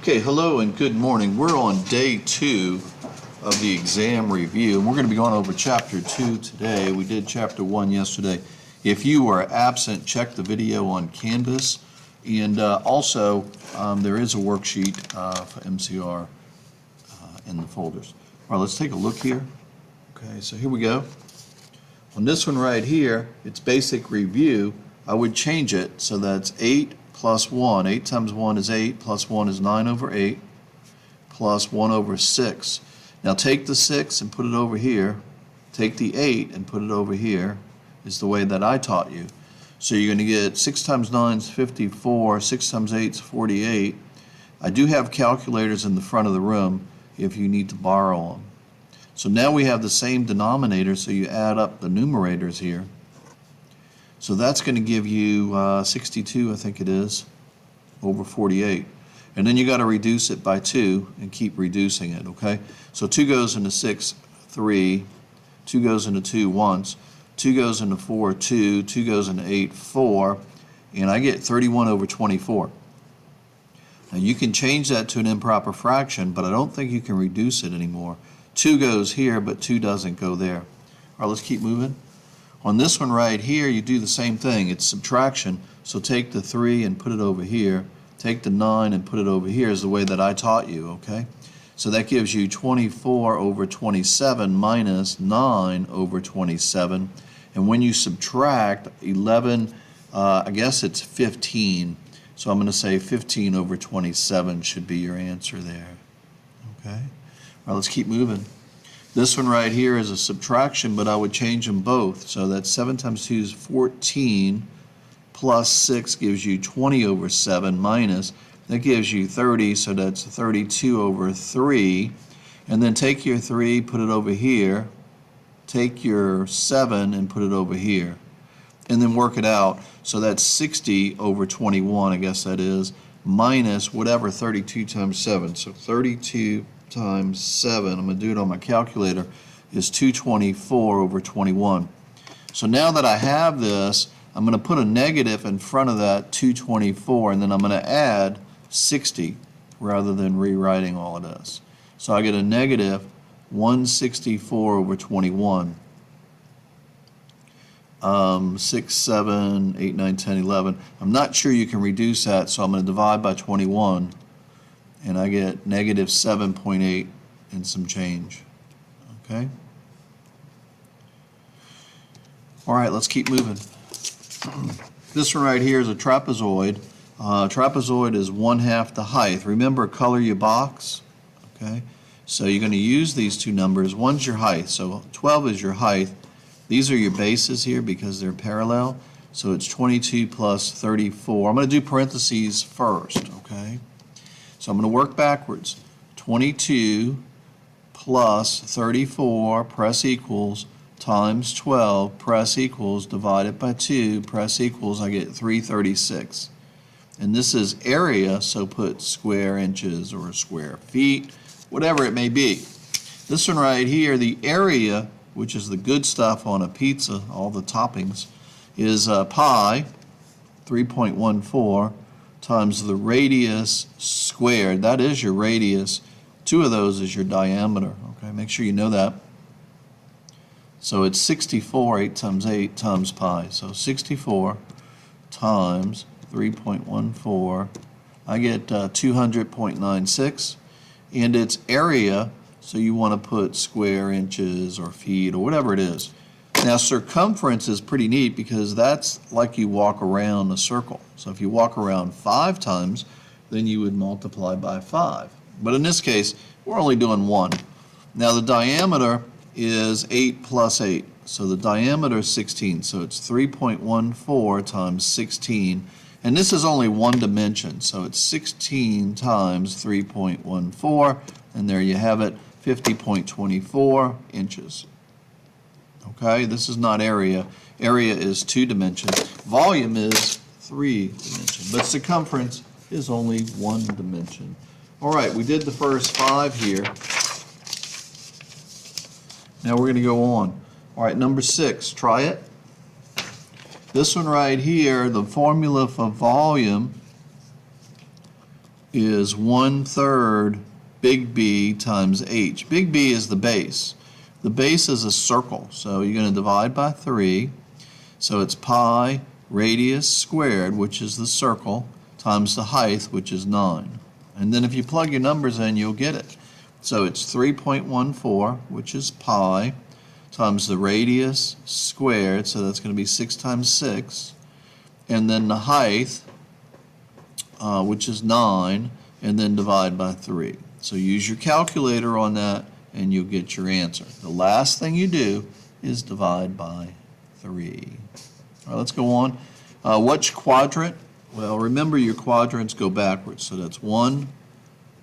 Okay, hello and good morning. We're on day 2 of the exam review, and we're going to be going over chapter 2 today. We did chapter 1 yesterday. If you are absent, check the video on Canvas, and also there is a worksheet for MCR in the folders. All right, let's take a look here. Okay, so here we go. On this one right here, it's basic review. I would change it so that's 8 plus 1. 8 times 1 is 8, plus 1 is 9 over 8, plus 1 over 6. Now take the 6 and put it over here. Take the 8 and put it over here, is the way that I taught you. So you're going to get 6 times 9 is 54, 6 times 8 is 48. I do have calculators in the front of the room if you need to borrow them. So now we have the same denominator, so you add up the numerators here. So that's going to give you 62, I think it is, over 48. And then you got to reduce it by 2 and keep reducing it, okay? So 2 goes into 6, 3. 2 goes into 2 once. 2 goes into 4, 2. 2 goes into 8, 4. And I get 31 over 24. Now you can change that to an improper fraction, but I don't think you can reduce it anymore. 2 goes here, but 2 doesn't go there. All right, let's keep moving. On this one right here, you do the same thing. It's subtraction, so take the 3 and put it over here. Take the 9 and put it over here is the way that I taught you, okay? So that gives you 24 over 27 minus 9 over 27. And when you subtract 11, I guess it's 15. So I'm going to say 15 over 27 should be your answer there, okay? All right, let's keep moving. This one right here is a subtraction, but I would change them both. So that's 7 times 2 is 14, plus 6 gives you 20 over 7, minus, that gives you 30, so that's 32 over 3. And then take your 3, put it over here. Take your 7 and put it over here. And then work it out. So that's 60 over 21, I guess that is, minus whatever 32 times 7. So 32 times 7, I'm going to do it on my calculator, is 224 over 21. So now that I have this, I'm going to put a negative in front of that 224, and then I'm going to add 60 rather than rewriting all of this. So I get a negative 164 over 21. 6, 7, 8, 9, 10, 11. I'm not sure you can reduce that, so I'm going to divide by 21. And I get negative 7.8 and some change, okay? All right, let's keep moving. This one right here is a trapezoid. Trapezoid is 1/2 the height. Remember, color your box, okay? So you're going to use these two numbers. One's your height, so 12 is your height. These are your bases here because they're parallel. So it's 22 plus 34. I'm going to do parentheses first, okay? So I'm going to work backwards. 22 plus 34, press equals, times 12, press equals, divided by 2, press equals, I get 336. And this is area, so put square inches or square feet, whatever it may be. This one right here, the area, which is the good stuff on a pizza, all the toppings, is pi, 3.14, times the radius squared. That is your radius. 2 of those is your diameter. Okay, make sure you know that. So it's 64, 8 times 8 times pi. So 64 times 3.14. I get 200.96. And it's area, so you want to put square inches or feet or whatever it is. Now circumference is pretty neat because that's like you walk around a circle. So if you walk around 5 times, then you would multiply by 5. But in this case, we're only doing 1. Now the diameter is 8 plus 8. So the diameter is 16. So it's 3.14 times 16. And this is only one dimension. So it's 16 times 3.14. And there you have it, 50.24 inches. Okay, this is not area. Area is 2 dimensions. Volume is 3 dimensions. But circumference is only 1 dimension. All right, we did the first 5 here. Now we're going to go on. All right, number 6, try it. This one right here, the formula for volume is 1/3 big B times h. Big B is the base. The base is a circle, so you're going to divide by 3. So it's pi radius squared, which is the circle, times the height, which is 9. And then if you plug your numbers in, you'll get it. So it's 3.14, which is pi, times the radius squared, so that's going to be 6 times 6. And then the height, which is 9, and then divide by 3. So use your calculator on that, and you'll get your answer. The last thing you do is divide by 3. All right, let's go on. Which quadrant? Well, remember your quadrants go backwards. So that's 1,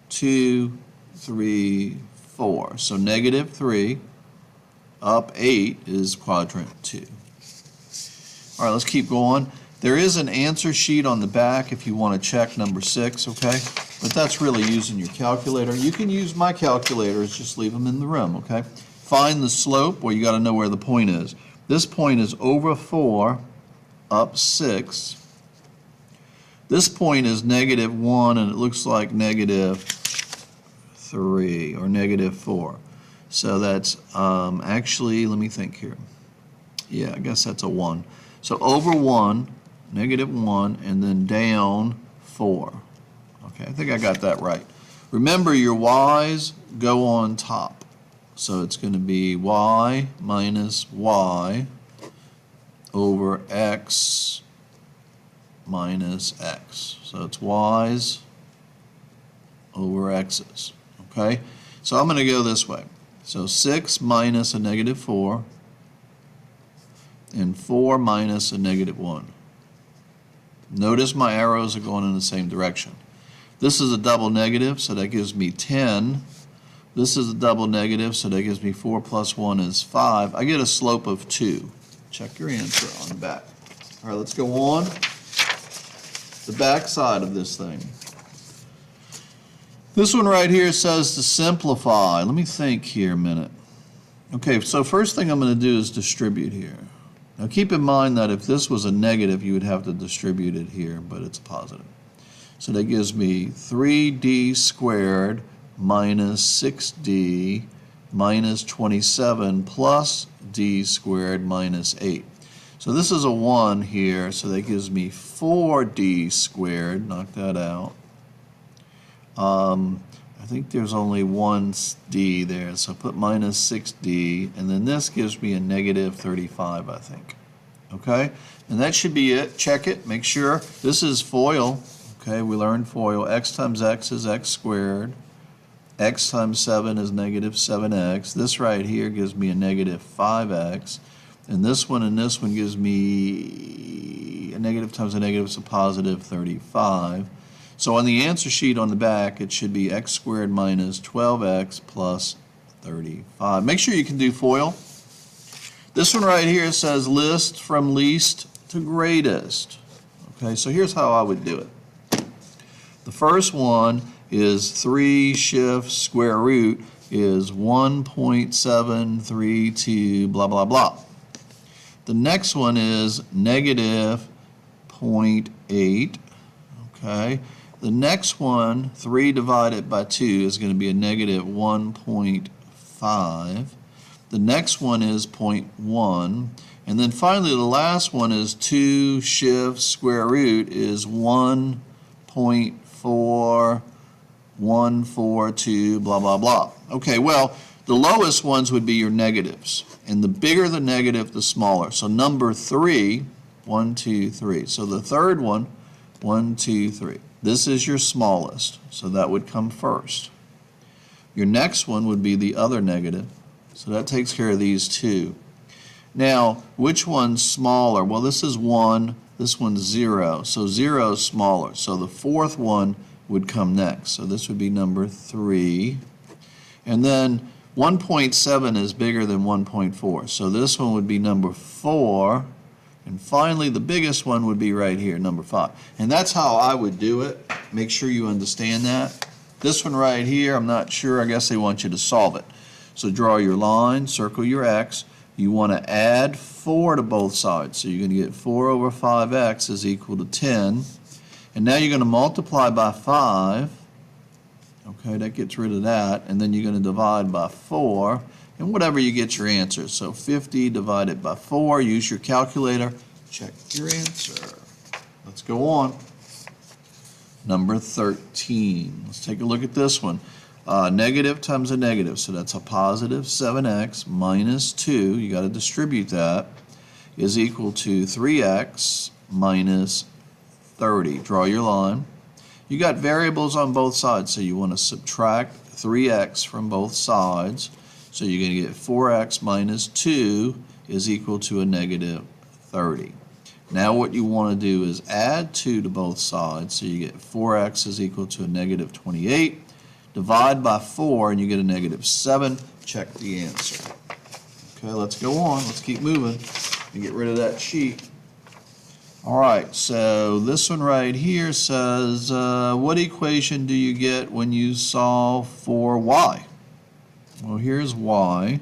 2, 3, 4. So -3 up 8 is quadrant 2. All right, let's keep going. There is an answer sheet on the back if you want to check number 6, okay? But that's really using your calculator. You can use my calculators, just leave them in the room, okay? Find the slope. Well, you got to know where the point is. This point is over 4 up 6. This point is -1, and it looks like -3 or -4. So that's actually, let me think here. Yeah, I guess that's a 1. So over 1, -1, and then down 4. Okay, I think I got that right. Remember, your y's go on top. So it's going to be y minus y over x minus x. So it's y's over x's. Okay? So I'm going to go this way. So 6 minus a -4 and 4 minus a -1. Notice my arrows are going in the same direction. This is a double negative, so that gives me 10. This is a double negative, so that gives me 4 plus 1 is 5. I get a slope of 2. Check your answer on the back. All right, let's go on. The back side of this thing. This one right here says to simplify. Let me think here a minute. Okay, so first thing I'm going to do is distribute here. Now keep in mind that if this was a negative, you would have to distribute it here, but it's positive. So that gives me 3d squared minus 6d minus 27 plus d squared minus 8. So this is a 1 here, so that gives me 4d squared. Knock that out. I think there's only one d there, so put minus 6d, and then this gives me a -35, I think. Okay? And that should be it. Check it. Make sure. This is FOIL. Okay, we learned FOIL. X times x is x squared. X times 7 is -7x. This right here gives me a -5x. And this one gives me a negative times a negative is a positive 35. So on the answer sheet on the back, it should be x squared minus 12x plus 35. Make sure you can do FOIL. This one right here says list from least to greatest. Okay, so here's how I would do it. The first one is 3 shift square root is 1.732 blah blah blah. The next one is -0.8. Okay. The next one, 3 divided by 2, is going to be a -1.5. The next one is 0.1. And then finally, the last one is 2 shift square root is 1.4142, blah, blah, blah. Okay, well, the lowest ones would be your negatives. And the bigger the negative, the smaller. So number 3, 1, 2, 3. So the third one, 1, 2, 3. This is your smallest, so that would come first. Your next one would be the other negative, so that takes care of these two. Now, which one's smaller? Well, this is 1, this one's 0, so 0 is smaller. So the fourth one would come next, so this would be number 3. And then 1.7 is bigger than 1.4, so this one would be number 4. And finally, the biggest one would be right here, number 5. And that's how I would do it. Make sure you understand that. This one right here, I'm not sure. I guess they want you to solve it. So draw your line, circle your x. You want to add 4 to both sides. So you're going to get 4 over 5x is equal to 10. And now you're going to multiply by 5. Okay, that gets rid of that. And then you're going to divide by 4. And whatever you get your answer. So 50 divided by 4. Use your calculator. Check your answer. Let's go on. Number 13. Let's take a look at this one. Negative times a negative. So that's a positive 7x minus 2. You got to distribute that. Is equal to 3x minus 30. Draw your line. You got variables on both sides, so you want to subtract 3x from both sides. So you're going to get 4x minus 2 is equal to a negative 30. Now what you want to do is add 2 to both sides, so you get 4x is equal to a negative 28. Divide by 4 and you get a negative 7. Check the answer. Okay, let's go on. Let's keep moving and get rid of that sheet. All right, so this one right here says, what equation do you get when you solve for y? Well, here's y,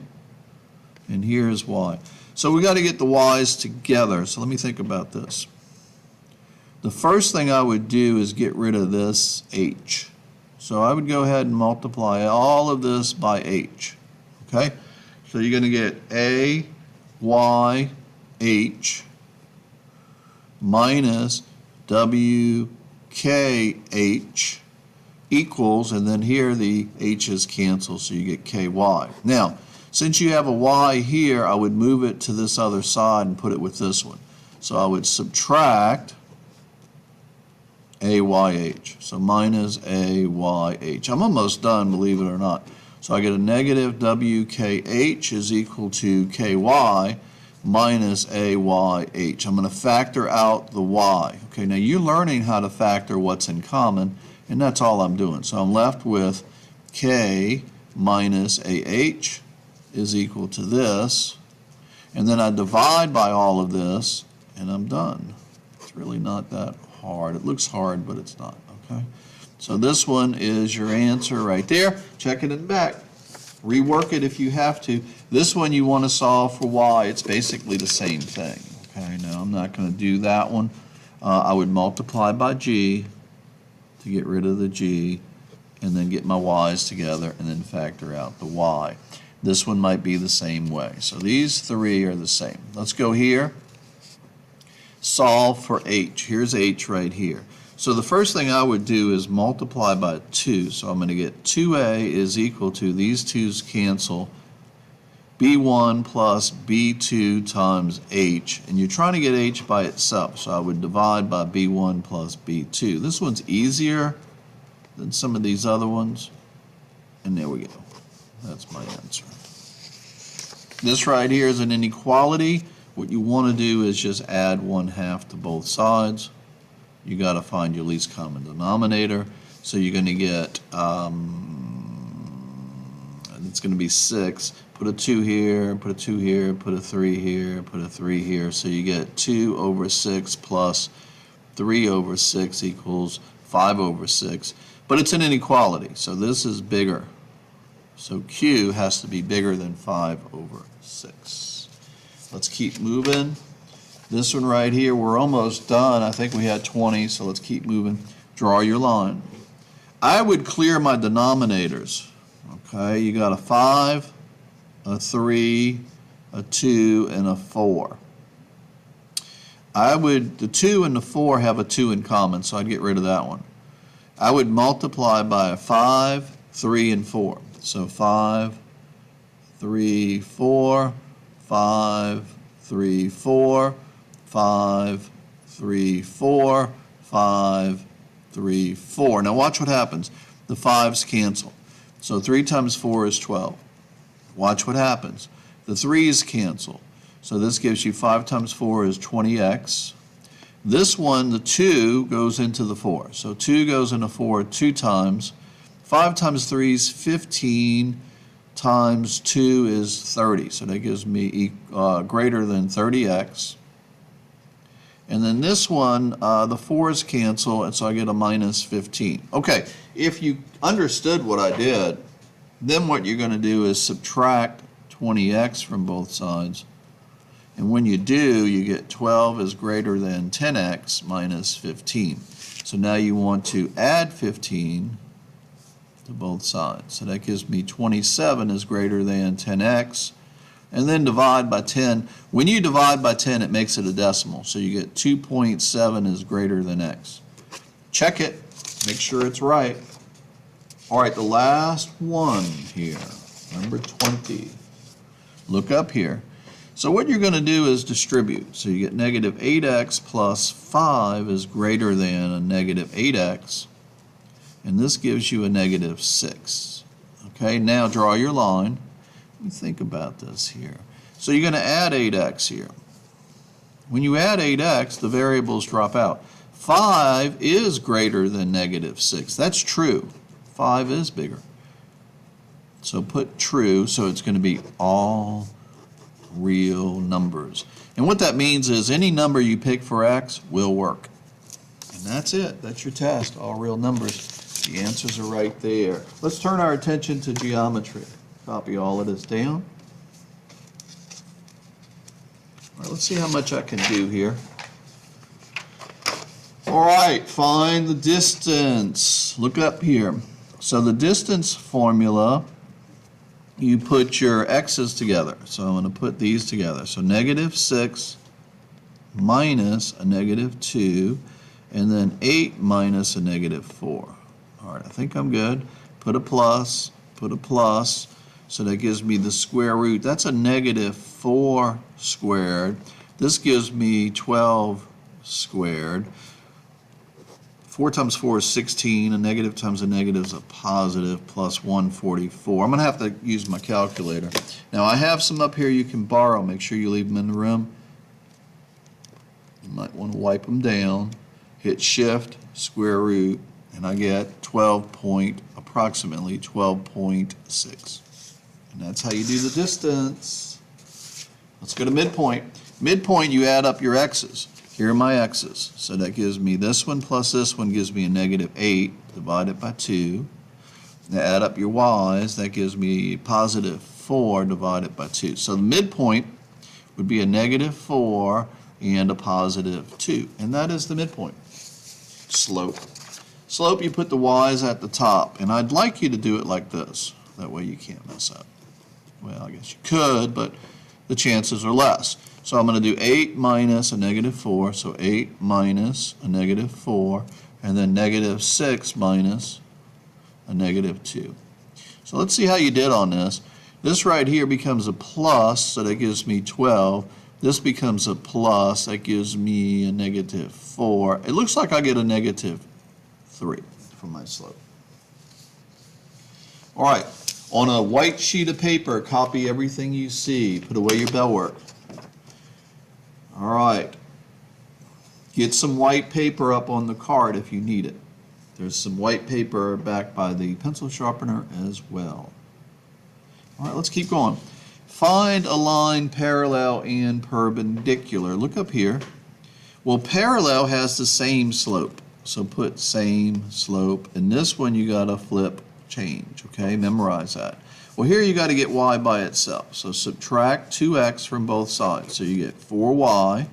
and here's y. So we got to get the y's together. So let me think about this. The first thing I would do is get rid of this h. So I would go ahead and multiply all of this by h. Okay? So you're going to get a, y, h minus w, k, h equals, and then here the h's cancel, so you get ky. Now, since you have a y here, I would move it to this other side and put it with this one. So I would subtract AYH. So minus AYH. I'm almost done, believe it or not. So I get a negative WKH is equal to KY minus AYH. I'm going to factor out the y. Okay, now you're learning how to factor what's in common, and that's all I'm doing. So I'm left with K minus AH is equal to this, and then I divide by all of this, and I'm done. It's really not that hard. It looks hard, but it's not, okay? So this one is your answer right there. Check it in back. Rework it if you have to. This one you want to solve for y. It's basically the same thing, okay? Now I'm not going to do that one. I would multiply by g to get rid of the g, and then get my y's together, and then factor out the y. This one might be the same way. So these three are the same. Let's go here. Solve for h. Here's h right here. So the first thing I would do is multiply by 2. So I'm going to get 2a is equal to, these 2's cancel, b1 plus b2 times h. And you're trying to get h by itself. So I would divide by b1 plus b2. This one's easier than some of these other ones. And there we go. That's my answer. This right here is an inequality. What you want to do is just add 1/2 to both sides. You got to find your least common denominator. So you're going to get, it's going to be 6. Put a 2 here, put a 2 here, put a 3 here, put a 3 here. So you get 2 over 6 plus 3 over 6 equals 5 over 6. But it's an inequality, so this is bigger. So Q has to be bigger than 5 over 6. Let's keep moving. This one right here, we're almost done. I think we had 20, so let's keep moving. Draw your line. I would clear my denominators. Okay, you got a 5, a 3, a 2, and a 4. The 2 and the 4 have a 2 in common, so I'd get rid of that one. I would multiply by a 5, 3, and 4. So 5, 3, 4, 5, 3, 4, 5, 3, 4, 5, 3, 4. Now watch what happens. The 5's cancel. So 3 times 4 is 12. Watch what happens. The 3's cancel. So this gives you 5 times 4 is 20x. This one, the 2, goes into the 4. So 2 goes into 4 2 times. 5 times 3 is 15 times 2 is 30. So that gives me greater than 30x. And then this one, the 4's cancel, and so I get a minus 15. Okay, if you understood what I did, then what you're going to do is subtract 20x from both sides. And when you do, you get 12 is greater than 10x minus 15. So now you want to add 15 to both sides. So that gives me 27 is greater than 10x. And then divide by 10. When you divide by 10, it makes it a decimal. So you get 2.7 is greater than x. Check it. Make sure it's right. All right, the last one here, number 20. Look up here. So what you're going to do is distribute. So you get negative 8x plus 5 is greater than a negative 8x. And this gives you a negative 6. Okay, now draw your line. Let me think about this here. So you're going to add 8x here. When you add 8x, the variables drop out. 5 is greater than negative 6. That's true. 5 is bigger. So put true, so it's going to be all real numbers. And what that means is any number you pick for x will work. And that's it. That's your test, all real numbers. The answers are right there. Let's turn our attention to geometry. Copy all of this down. All right, let's see how much I can do here. All right, find the distance. Look up here. So the distance formula, you put your x's together. So I'm going to put these together. So negative 6 minus a negative 2, and then 8 minus a negative 4. All right, I think I'm good. Put a plus, so that gives me the square root. That's a negative 4 squared. This gives me 12 squared. 4 times 4 is 16. A negative times a negative is a positive, plus 144. I'm going to have to use my calculator. Now, I have some up here you can borrow. Make sure you leave them in the room. You might want to wipe them down. Hit Shift, square root, and I get approximately 12.6. And that's how you do the distance. Let's go to midpoint. Midpoint, you add up your x's. Here are my x's. So that gives me this one plus this one gives me a negative 8 divided by 2. Now add up your y's. That gives me positive 4 divided by 2. So the midpoint would be a negative 4 and a positive 2. And that is the midpoint. Slope. Slope, you put the y's at the top. And I'd like you to do it like this. That way you can't mess up. Well, I guess you could, but the chances are less. So I'm going to do 8 minus a negative 4, so 8 minus a negative 4, and then negative 6 minus a negative 2. So let's see how you did on this. This right here becomes a plus, so that gives me 12. This becomes a plus, that gives me a negative 4. It looks like I get a negative 3 for my slope. All right, on a white sheet of paper, copy everything you see. Put away your bell work. All right, get some white paper up on the card if you need it. There's some white paper back by the pencil sharpener as well. All right, let's keep going. Find a line parallel and perpendicular. Look up here. Well, parallel has the same slope, so put same slope. And this one you got to flip change, okay? Memorize that. Well, here you got to get y by itself. So subtract 2x from both sides. So you get 4y,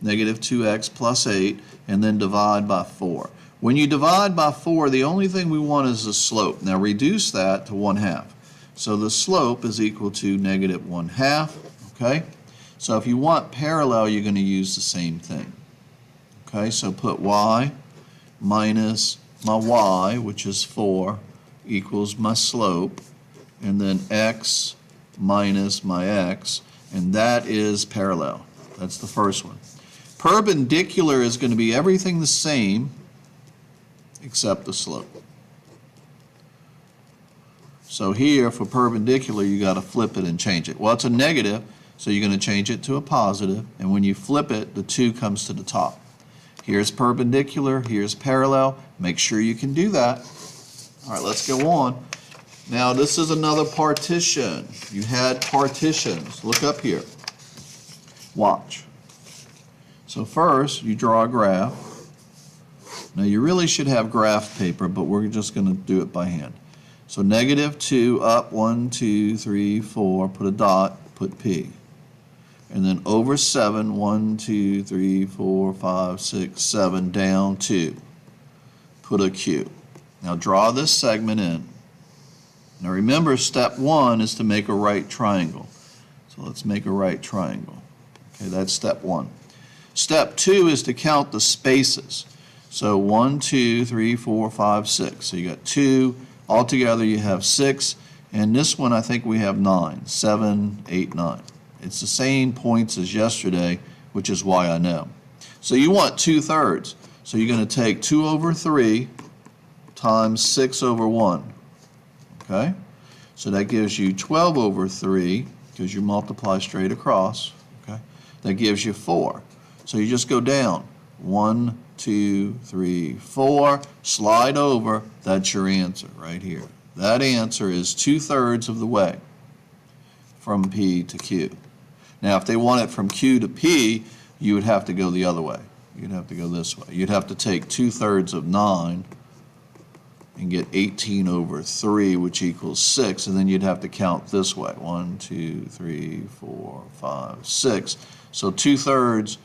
negative 2x plus 8, and then divide by 4. When you divide by 4, the only thing we want is the slope. Now reduce that to 1/2. So the slope is equal to negative 1/2, okay? So if you want parallel, you're going to use the same thing. Okay, so put y minus my y, which is 4, equals my slope, and then x minus my x, and that is parallel. That's the first one. Perpendicular is going to be everything the same except the slope. So here for perpendicular you got to flip it and change it. Well, it's a negative, so you're going to change it to a positive, and when you flip it, the 2 comes to the top. Here's perpendicular, here's parallel. Make sure you can do that. All right, let's go on. Now this is another partition. You had partitions. Look up here. Watch. So first you draw a graph. Now you really should have graph paper, but we're just going to do it by hand. So negative 2 up 1, 2, 3, 4, put a dot, put P. And then over 7, 1, 2, 3, 4, 5, 6, 7, down 2. put a Q. Now draw this segment in. Now remember, step 1 is to make a right triangle. So let's make a right triangle. Okay, that's step 1. Step 2 is to count the spaces. So 1, 2, 3, 4, 5, 6. So you got 2. Altogether you have 6. And this one I think we have 9. 7, 8, 9. It's the same points as yesterday, which is why I know. So you want 2/3. So you're going to take 2 over 3 times 6 over 1. Okay? So that gives you 12 over 3, because you multiply straight across. Okay? That gives you 4. So you just go down. 1, 2, 3, 4. Slide over. That's your answer right here. That answer is 2/3 of the way from P to Q. Now, if they want it from Q to P, you would have to go the other way. You'd have to go this way. You'd have to take 2/3 of 9 and get 18 over 3, which equals 6, and then you'd have to count this way. 1, 2, 3, 4, 5, 6. So 2/3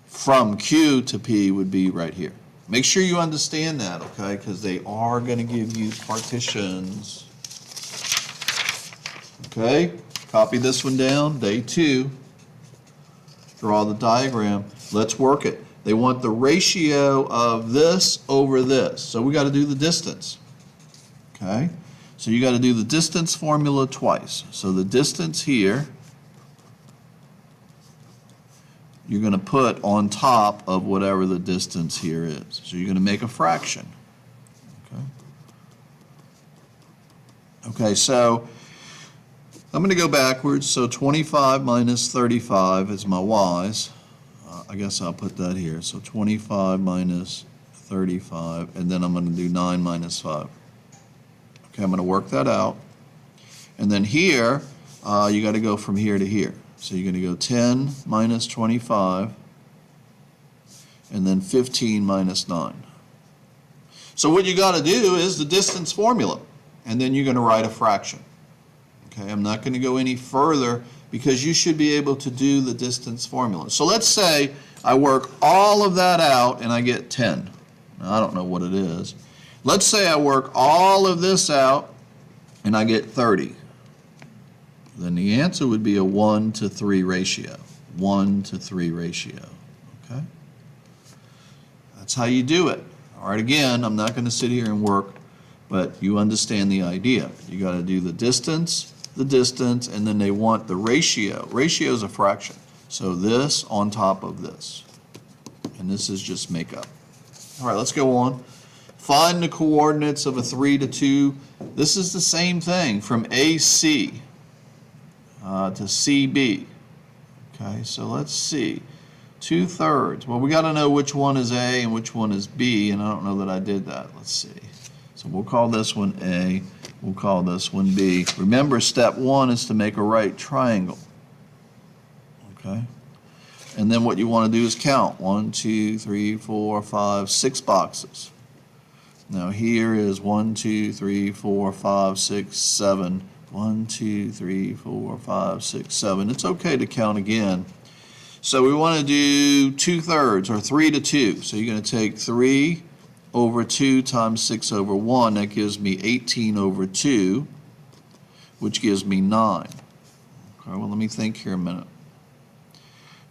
from Q to P would be right here. Make sure you understand that, okay, because they are going to give you partitions. Okay, copy this one down, day 2. Draw the diagram. Let's work it. They want the ratio of this over this. So we got to do the distance. Okay? So you got to do the distance formula twice. So the distance here, you're going to put on top of whatever the distance here is. So you're going to make a fraction. Okay? Okay, so I'm going to go backwards. So 25 minus 35 is my y's. I guess I'll put that here. So 25 minus 35, and then I'm going to do 9 minus 5. Okay, I'm going to work that out. And then here, you got to go from here to here. So you're going to go 10 minus 25, and then 15 minus 9. So what you got to do is the distance formula, and then you're going to write a fraction. Okay, I'm not going to go any further because you should be able to do the distance formula. So let's say I work all of that out and I get 10. Now, I don't know what it is. Let's say I work all of this out and I get 30. Then the answer would be a 1-to-3 ratio. 1-to-3 ratio. Okay? That's how you do it. All right, again, I'm not going to sit here and work, but you understand the idea. You got to do the distance, and then they want the ratio. Ratio is a fraction. So this on top of this. And this is just makeup. All right, let's go on. Find the coordinates of a 3 to 2. This is the same thing from AC to CB. Okay, so let's see. 2/3. Well, we got to know which one is A and which one is B, and I don't know that I did that. Let's see. So we'll call this one A. We'll call this one B. Remember, step 1 is to make a right triangle. Okay? And then what you want to do is count. 1, 2, 3, 4, 5, 6 boxes. Now here is 1, 2, 3, 4, 5, 6, 7. 1, 2, 3, 4, 5, 6, 7. It's okay to count again. So we want to do 2/3 or 3 to 2. So you're going to take 3 over 2 times 6 over 1. That gives me 18 over 2, which gives me 9. Okay, well, let me think here a minute.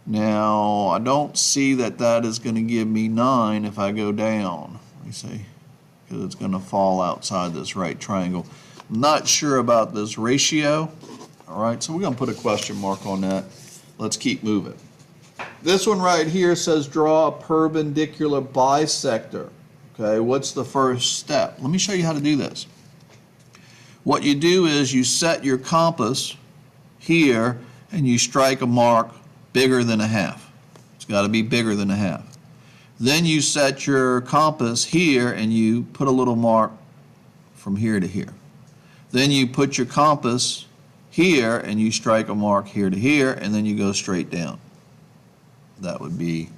Now, I don't see that that is going to give me 9 if I go down. Let me see, because it's going to fall outside this right triangle. I'm not sure about this ratio. All right, so we're going to put a question mark on that. Let's keep moving. This one right here says draw a perpendicular bisector. Okay, what's the first step? Let me show you how to do this. What you do is you set your compass here and you strike a mark bigger than a half. It's got to be bigger than a half. Then you set your compass here and you put a little mark from here to here. Then you put your compass here and you strike a mark here to here, and then you go straight down. That would be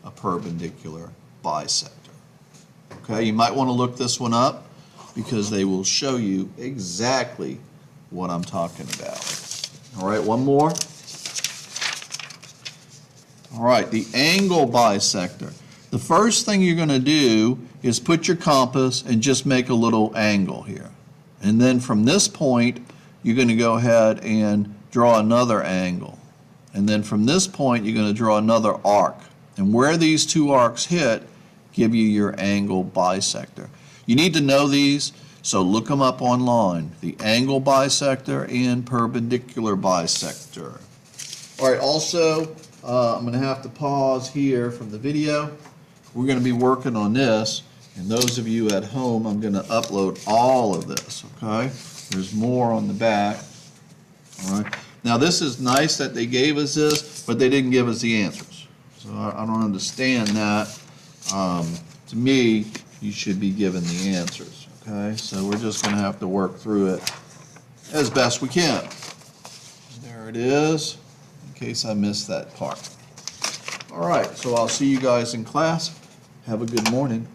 a perpendicular bisector. Okay, you might want to look this one up because they will show you exactly what I'm talking about. All right, one more. All right, the angle bisector. The first thing you're going to do is put your compass and just make a little angle here. And then from this point, you're going to go ahead and draw another angle. And then from this point, you're going to draw another arc. And where these two arcs hit, give you your angle bisector. You need to know these, so look them up online. The angle bisector and perpendicular bisector. All right, also, I'm going to have to pause here from the video. We're going to be working on this, and those of you at home, I'm going to upload all of this, okay? There's more on the back, all right? Now, this is nice that they gave us this, but they didn't give us the answers. So I don't understand that. To me, you should be given the answers, okay? So we're just going to have to work through it as best we can. There it is, in case I missed that part. All right, so I'll see you guys in class. Have a good morning.